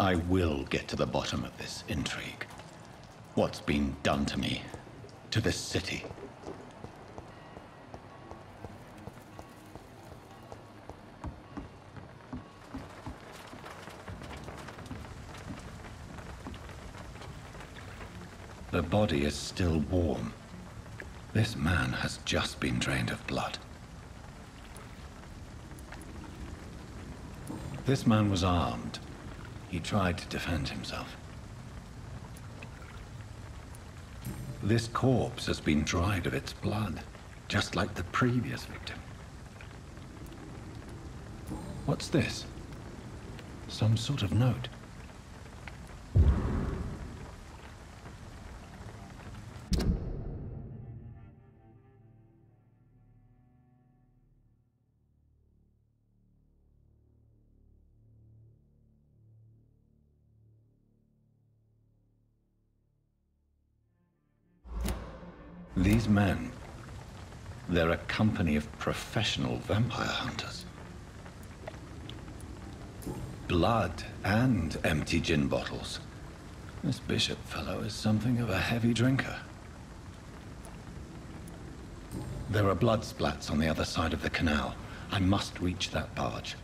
I will get to the bottom of this intrigue. What's been done to me, to this city. The body is still warm. This man has just been drained of blood. This man was armed. He tried to defend himself. This corpse has been dried of its blood, just like the previous victim. What's this? Some sort of note. These men, they're a company of professional vampire hunters. Blood and empty gin bottles. This Bishop fellow is something of a heavy drinker. There are blood splats on the other side of the canal. I must reach that barge.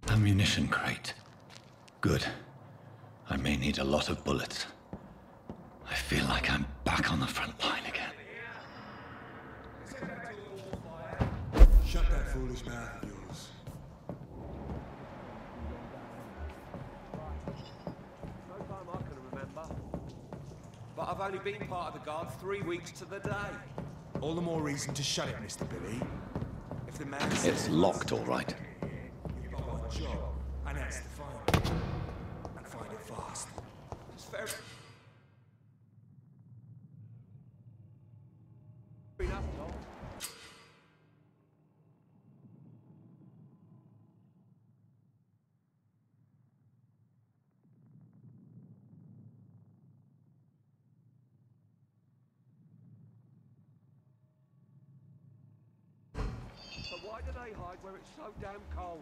Ammunition crate. Good. I may need a lot of bullets. I feel like I'm back on the front line again. Shut that foolish mouth of yours. No time I can remember. But I've only been part of the guard 3 weeks to the day. All the more reason to shut it, Mr. Billy. If the man says It's locked, all right. you've got one job, and that's to find it. And find it fast. It's fair enough, Tom. But why do they hide where it's so damn cold?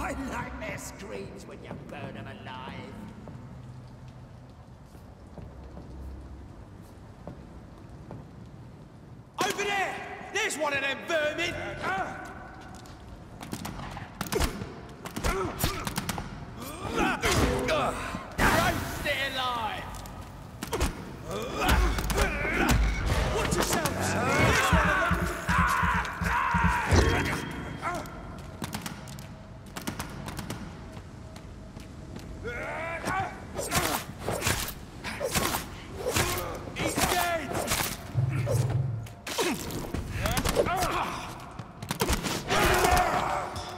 My nightmare screams when you burn them alive. Over there! There's one of them vermin! Roast it alive! Watch yourselves! There's one of them! He's dead!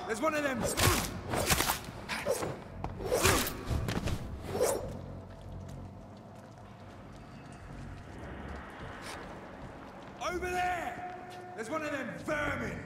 There's one of them! Over there! There's one of them vermin!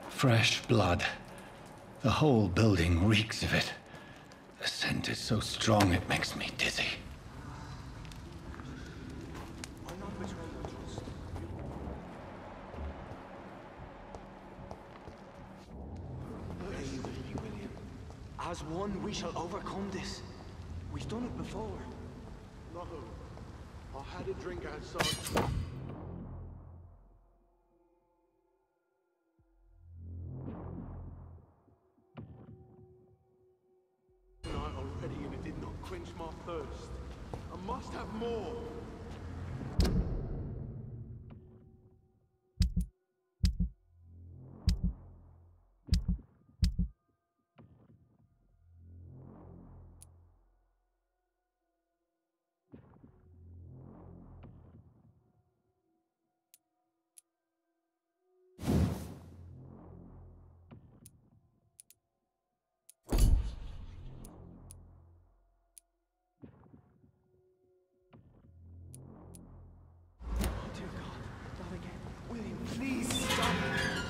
Fresh blood. The whole building reeks of it. The scent is so strong it makes me dizzy. As one, we shall overcome this. We've done it before. No. I had a drink outside. Tonight already, and it did not quench my thirst. I must have more.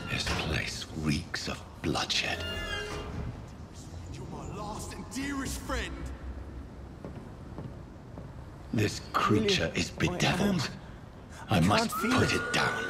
This place reeks of bloodshed. You're my last and dearest friend. This creature is bedeviled. I must put it down.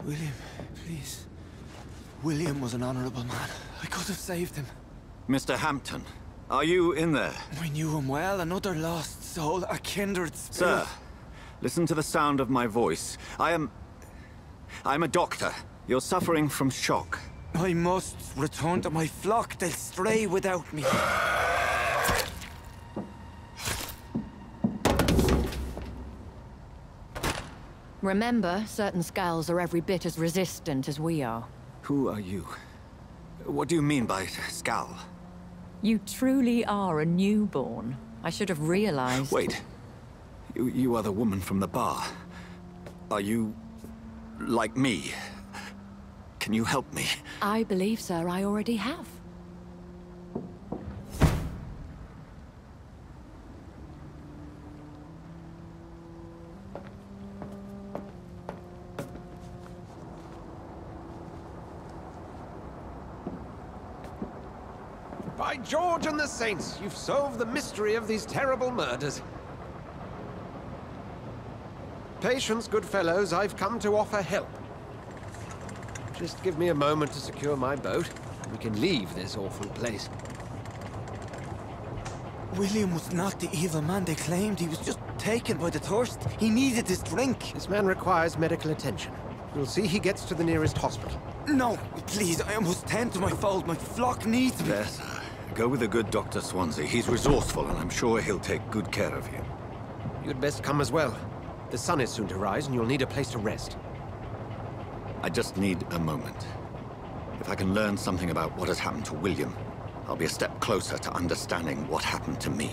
William, please. William was an honorable man. I could have saved him. Mr. Hampton, are you in there? I knew him well, another lost soul, a kindred spirit. Sir, listen to the sound of my voice. I'm a doctor. You're suffering from shock. I must return to my flock. They'll stray without me. Remember, certain skulls are every bit as resistant as we are. Who are you? What do you mean by Skal? You truly are a newborn. I should have realized. Wait. You are the woman from the bar. Are you... like me? Can you help me? I believe, sir, I already have. By George and the Saints, you've solved the mystery of these terrible murders. Patience, good fellows, I've come to offer help. Just give me a moment to secure my boat, and we can leave this awful place. William was not the evil man they claimed. He was just taken by the thirst. He needed this drink. This man requires medical attention. You'll see he gets to the nearest hospital. No, please, I must tend to my fold. My flock needs me. Yes, sir. Go with the good Dr. Swansea. He's resourceful, and I'm sure he'll take good care of you. You'd best come as well. The sun is soon to rise, and you'll need a place to rest. I just need a moment. If I can learn something about what has happened to William, I'll be a step closer to understanding what happened to me.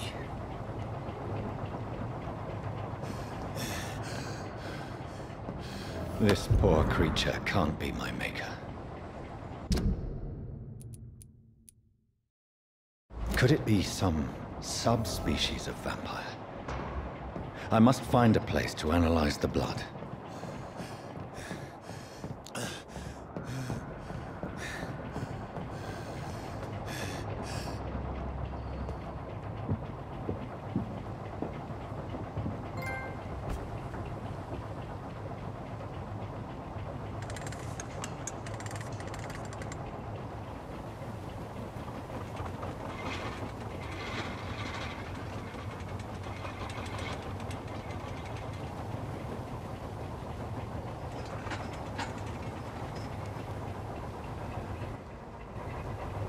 This poor creature can't be my maker. Could it be some subspecies of vampire? I must find a place to analyze the blood.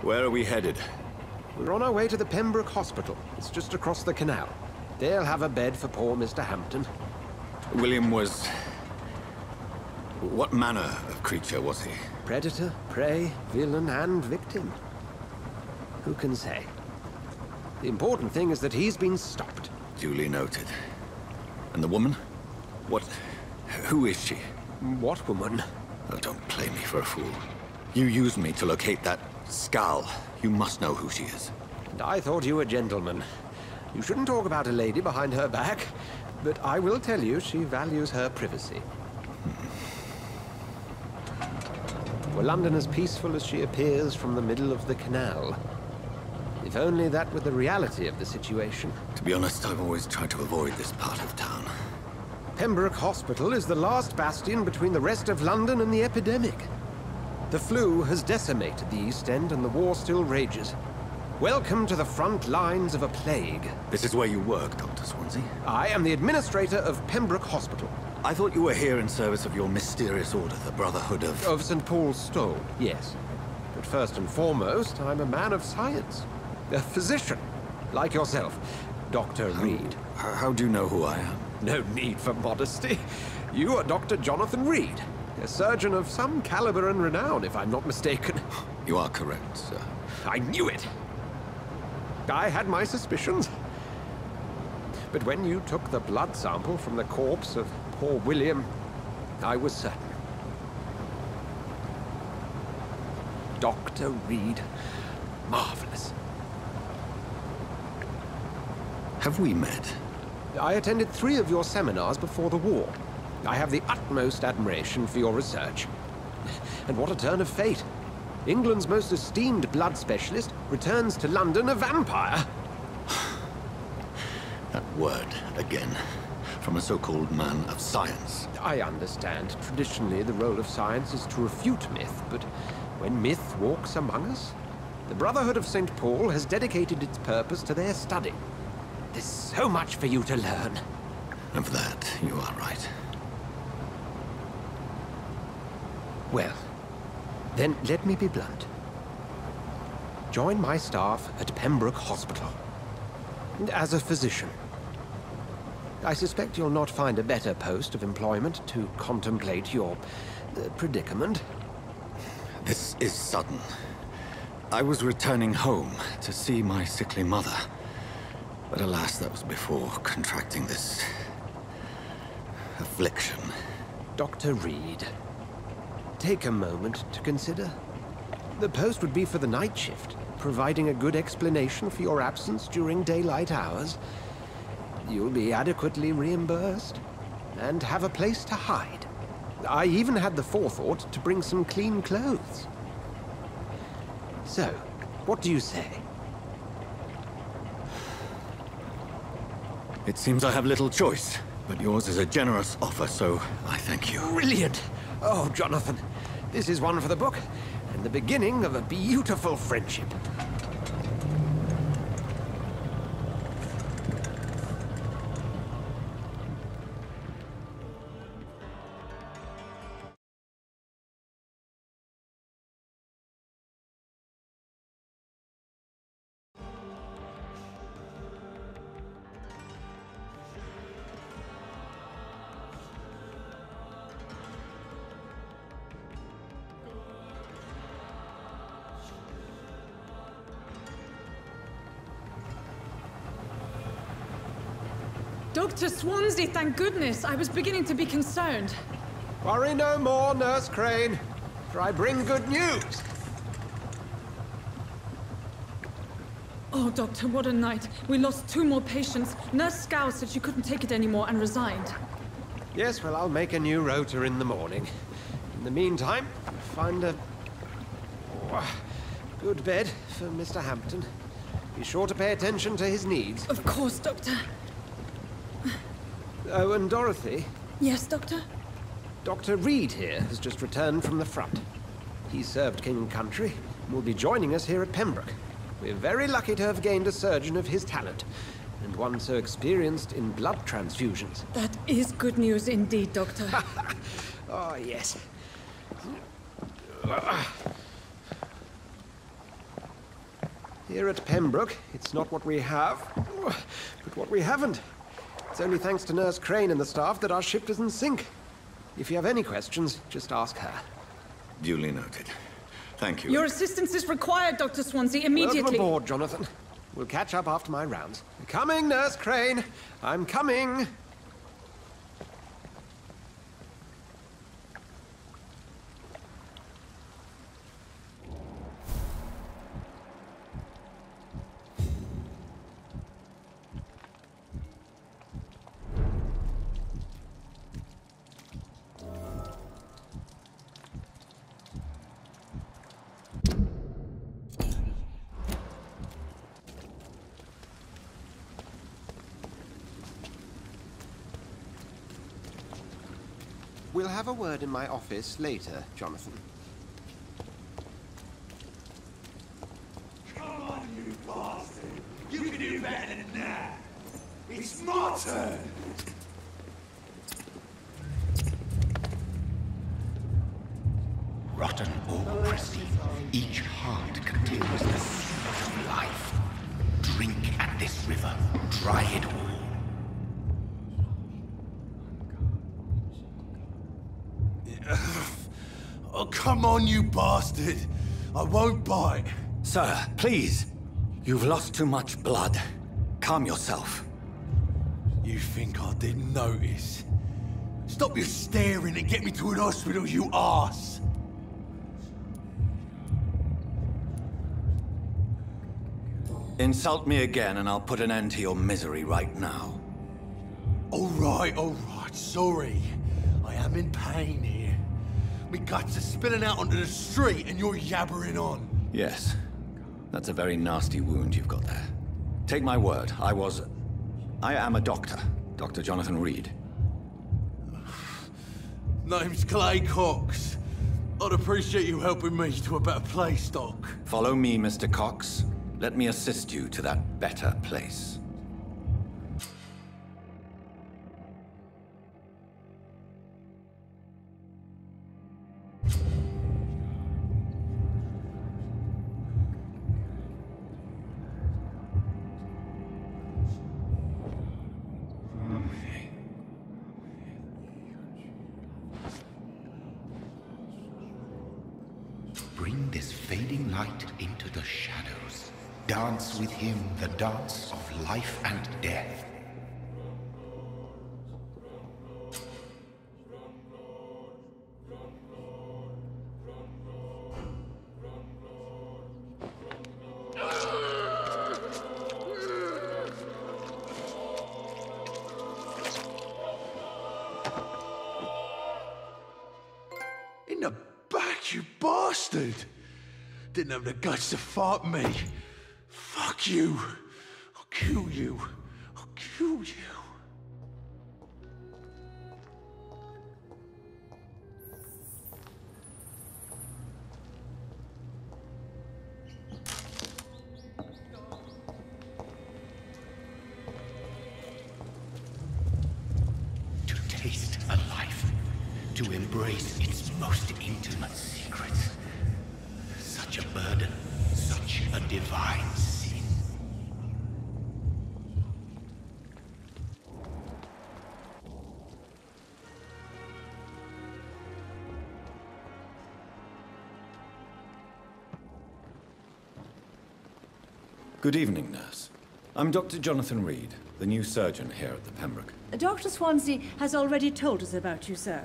Where are we headed? We're on our way to the Pembroke Hospital. It's just across the canal. They'll have a bed for poor Mr. Hampton. William was... what manner of creature was he? Predator, prey, villain, and victim. Who can say? The important thing is that he's been stopped. Duly noted. And the woman? What... who is she? What woman? Oh, don't play me for a fool. You used me to locate that Skal. You must know who she is. And I thought you a gentleman. You shouldn't talk about a lady behind her back, but I will tell you she values her privacy. Were London as peaceful as she appears from the middle of the canal? If only that were the reality of the situation. To be honest, I've always tried to avoid this part of town. Pembroke Hospital is the last bastion between the rest of London and the epidemic. The flu has decimated the East End and the war still rages. Welcome to the front lines of a plague. This is where you work, Dr. Swansea? I am the administrator of Pembroke Hospital. I thought you were here in service of your mysterious order, the Brotherhood of... Of St. Paul's Stole, yes. But first and foremost, I'm a man of science. A physician, like yourself, Dr. Reed. How do you know who I am? No need for modesty. You are Dr. Jonathan Reed. A surgeon of some caliber and renown, if I'm not mistaken. You are correct, sir. I knew it! I had my suspicions. But when you took the blood sample from the corpse of poor William, I was certain. Dr. Reed. Marvelous. Have we met? I attended 3 of your seminars before the war. I have the utmost admiration for your research. And what a turn of fate. England's most esteemed blood specialist returns to London a vampire. That word again. from a so-called man of science. I understand. Traditionally, the role of science is to refute myth, but when myth walks among us, the Brotherhood of St. Paul has dedicated its purpose to their study. There's so much for you to learn. Of that, you are right. Well, then let me be blunt. Join my staff at Pembroke Hospital. As a physician. I suspect you'll not find a better post of employment to contemplate your predicament. This is sudden. I was returning home to see my sickly mother. But alas, that was before contracting this affliction. Dr. Reed, take a moment to consider. The post would be for the night shift, providing a good explanation for your absence during daylight hours. You'll be adequately reimbursed and have a place to hide. I even had the forethought to bring some clean clothes. So, what do you say? It seems I have little choice, but yours is a generous offer, so I thank you. Brilliant! Oh, Jonathan, this is one for the book, and the beginning of a beautiful friendship. Dr. Swansea, thank goodness. I was beginning to be concerned. Worry no more, Nurse Crane, for I bring good news. Oh, Doctor, what a night. We lost 2 more patients. Nurse Scow said she couldn't take it anymore and resigned. Yes, well, I'll make a new rota in the morning. In the meantime, find a good bed for Mr. Hampton. Be sure to pay attention to his needs. Of course, Doctor. Oh, and Dorothy? Yes, Doctor? Dr. Reed here has just returned from the front. He served King and Country and will be joining us here at Pembroke. We're very lucky to have gained a surgeon of his talent, and one so experienced in blood transfusions. That is good news indeed, Doctor. Oh, yes. Here at Pembroke, it's not what we have, but what we haven't. It's only thanks to Nurse Crane and the staff that our ship doesn't sink. If you have any questions, just ask her. Duly noted. Thank you. Your assistance is required, Dr. Swansea, immediately. Welcome aboard, Jonathan. We'll catch up after my rounds. Coming, Nurse Crane. I'm coming. We'll have a word in my office later, Jonathan. Come on, you bastard! You can do better than that! It's my turn! Rotten or crusty, each heart contains the seed of life. Drink at this river, dry it all. Oh, come on, you bastard! I won't bite! Sir, please. You've lost too much blood. Calm yourself. You think I didn't notice? Stop your staring and get me to an hospital, you arse! Insult me again and I'll put an end to your misery right now. All right, sorry. I am in pain here. Me guts are spilling out onto the street and you're yabbering on. Yes. That's a very nasty wound you've got there. Take my word, I am a doctor. Dr. Jonathan Reed. Name's Clay Cox. I'd appreciate you helping me to a better place, Doc. Follow me, Mr. Cox. Let me assist you to that better place. Bring this fading light into the shadows. Dance with him the dance of life and death. In the back, you bastard! Didn't have the guts to fight me. Fuck you. I'll kill you. I'll kill you. To taste a life, to embrace its most intimate secrets. Such a burden, such a divine sin. Good evening, nurse. I'm Dr. Jonathan Reed, the new surgeon here at the Pembroke. Dr. Swansea has already told us about you, sir.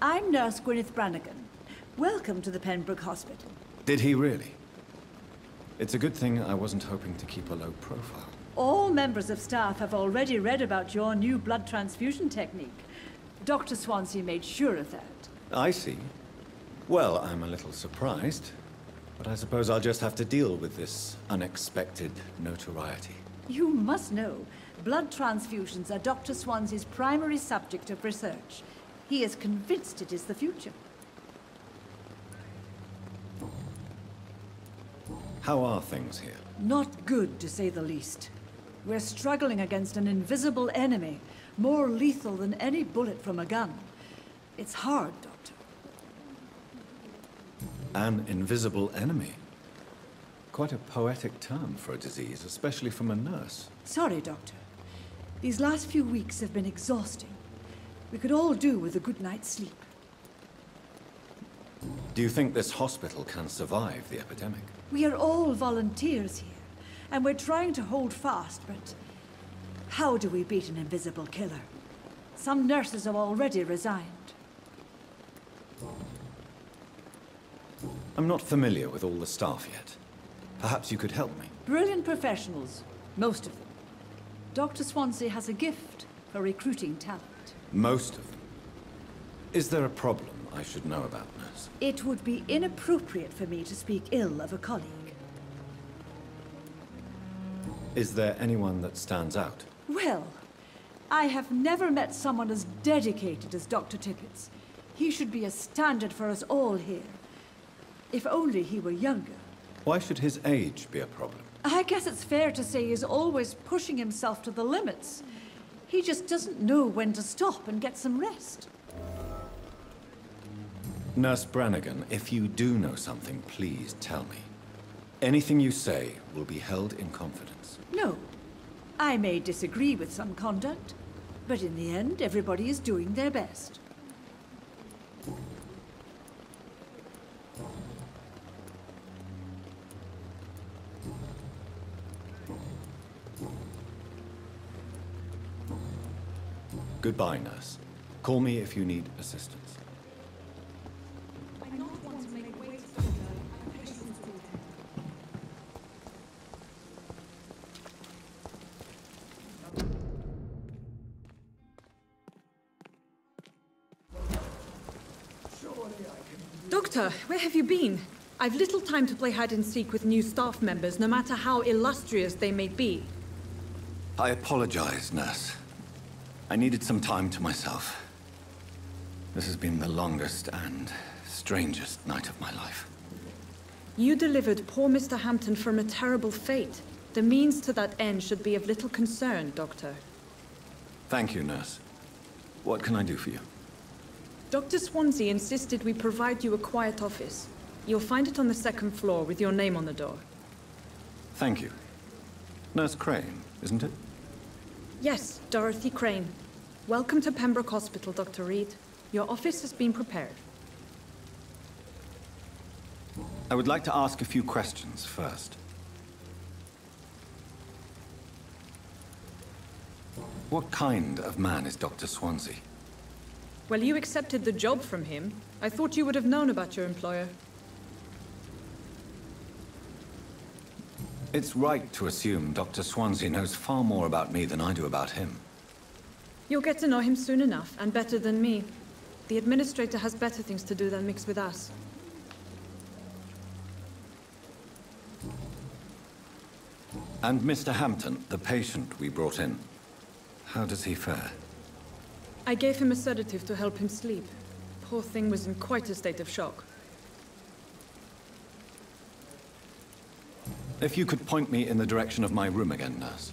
I'm Nurse Gwyneth Brannigan. Welcome to the Pembroke Hospital. Did he really? It's a good thing I wasn't hoping to keep a low profile. All members of staff have already read about your new blood transfusion technique. Dr. Swansea made sure of that. I see. Well, I'm a little surprised, but I suppose I'll just have to deal with this unexpected notoriety. You must know, blood transfusions are Dr. Swansea's primary subject of research. He is convinced it is the future. How are things here? Not good, to say the least. We're struggling against an invisible enemy, more lethal than any bullet from a gun. It's hard, Doctor. An invisible enemy? Quite a poetic term for a disease, especially from a nurse. Sorry, Doctor. These last few weeks have been exhausting. We could all do with a good night's sleep. Do you think this hospital can survive the epidemic? We are all volunteers here, and we're trying to hold fast, but how do we beat an invisible killer? Some nurses have already resigned. I'm not familiar with all the staff yet. Perhaps you could help me. Brilliant professionals, most of them. Dr. Swansea has a gift for recruiting talent. Most of them. Is there a problem I should know about, nurse? It would be inappropriate for me to speak ill of a colleague. Is there anyone that stands out? Well, I have never met someone as dedicated as Dr. Tippett's. He should be a standard for us all here. If only he were younger. Why should his age be a problem? I guess it's fair to say he's always pushing himself to the limits. He just doesn't know when to stop and get some rest. Nurse Brannigan, if you do know something, please tell me. Anything you say will be held in confidence. No. I may disagree with some conduct, but in the end, everybody is doing their best. Goodbye, nurse. Call me if you need assistance. Doctor, where have you been? I've little time to play hide and seek with new staff members, no matter how illustrious they may be. I apologize, nurse. I needed some time to myself. This has been the longest and strangest night of my life. You delivered poor Mr. Hampton from a terrible fate. The means to that end should be of little concern, Doctor. Thank you, nurse. What can I do for you? Dr. Swansea insisted we provide you a quiet office. You'll find it on the second floor with your name on the door. Thank you. Nurse Crane, isn't it? Yes, Dorothy Crane. Welcome to Pembroke Hospital, Dr. Reed. Your office has been prepared. I would like to ask a few questions first. What kind of man is Dr. Swansea? Well, you accepted the job from him. I thought you would have known about your employer. It's right to assume Dr. Swansea knows far more about me than I do about him. You'll get to know him soon enough, and better than me. The administrator has better things to do than mix with us. And Mr. Hampton, the patient we brought in, how does he fare? I gave him a sedative to help him sleep. Poor thing was in quite a state of shock. If you could point me in the direction of my room again, nurse.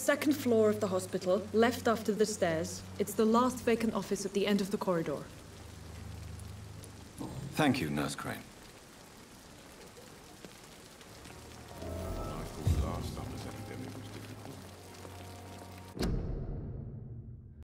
Second floor of the hospital, left after the stairs. It's the last vacant office at the end of the corridor. Thank you, Nurse Crane.